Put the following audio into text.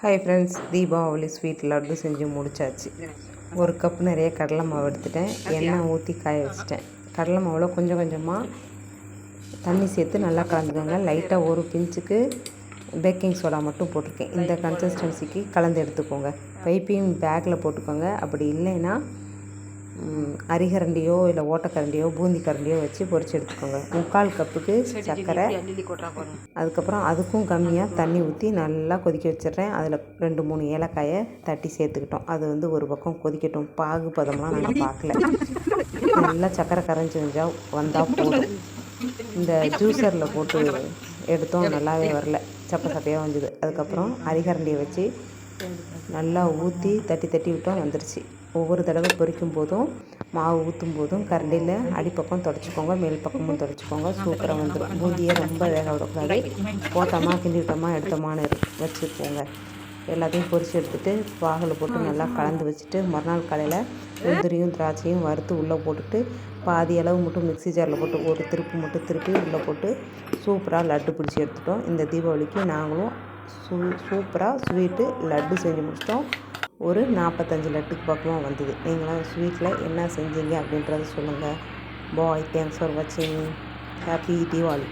Hi friends, Deepavali sweet laddu செஞ்சு முடிச்சாச்சு. ஒரு கப் நிறைய கடலை மாவு எடுத்துட்டேன். எண்ணெய் ஊற்றி காய வச்சுட்டேன். கடலை மாவில் கொஞ்சம் கொஞ்சமாக தண்ணி சேர்த்து நல்லா கலந்துக்கோங்க. லைட்டாக ஒரு பிஞ்சுக்கு பேக்கிங் சோடா மட்டும் போட்டிருக்கேன். இந்த கன்சிஸ்டன்சிக்கு கலந்து எடுத்துக்கோங்க. பைப்பிங் பேக்கில் போட்டுக்கோங்க. அப்படி இல்லைன்னா அரிகரண்டியோ இல்லை ஓட்டக்கரண்டியோ பூந்தி கரண்டியோ வச்சு பொரிச்சு எடுத்துக்கோங்க. 3/4 கப்புக்கு சர்க்கரை, அதுக்கப்புறம் அதுக்கும் கம்மியாக தண்ணி ஊற்றி நல்லா கொதிக்க வச்சிடுறேன். அதில் 2-3 ஏலக்காயை தட்டி சேர்த்துக்கிட்டோம். அது ஒரு பக்கம் கொதிக்கட்டும். பாகு பதம்லாம் நாங்கள் பார்க்கல. நல்லா சர்க்கரை கரைஞ்சி வந்தால் போதும். இந்த ஜூஸரில் போட்டு எடுத்தோம், நல்லாவே வரல, சப்பையாக வந்தது. அதுக்கப்புறம் அரிகரண்டியை வச்சு நல்லா ஊற்றி தட்டி தட்டி விட்டோம், வந்துருச்சு. ஒவ்வொரு தடவை பொரிக்கும் போதும் மாவு ஊற்றும் போதும் கரண்டியில் அடிப்பக்கம் தொடச்சிக்கோங்க, மேல் பக்கமும் தொடச்சிக்கோங்க. சூப்பராக வந்துடும். பூந்தியை ரொம்ப வேக விடக்கூடாது. போட்டோமா கிண்டி விட்டோமா எடுத்தோமான்னு வச்சுக்கோங்க. எல்லாத்தையும் பொரித்து எடுத்துகிட்டு பாகில் போட்டு நல்லா கலந்து வச்சுட்டு மறுநாள் காலையில் முந்திரியும் திராட்சையும் வறுத்து உள்ளே போட்டுட்டு பாதி அளவு மட்டும் மிக்ஸி ஜாரில் போட்டு ஒரு திருப்பு மட்டும் திருப்பி உள்ளே போட்டு சூப்பராக லட்டு பிடிச்சி எடுத்துட்டோம். இந்த தீபாவளிக்கு நாங்களும் சூப்பராக ஸ்வீட்டு லட்டு செஞ்சு முடிச்சிட்டோம். ஒரு 45 லட்டுக்கு பக்கமாக வந்தது. நீங்களாம் ஸ்வீட்டில் என்ன செஞ்சீங்க அப்படின்றத சொல்லுங்கள். பாய், தேங்க்ஸ் ஃபார் வாட்சிங். ஹாப்பி தீபாவளி.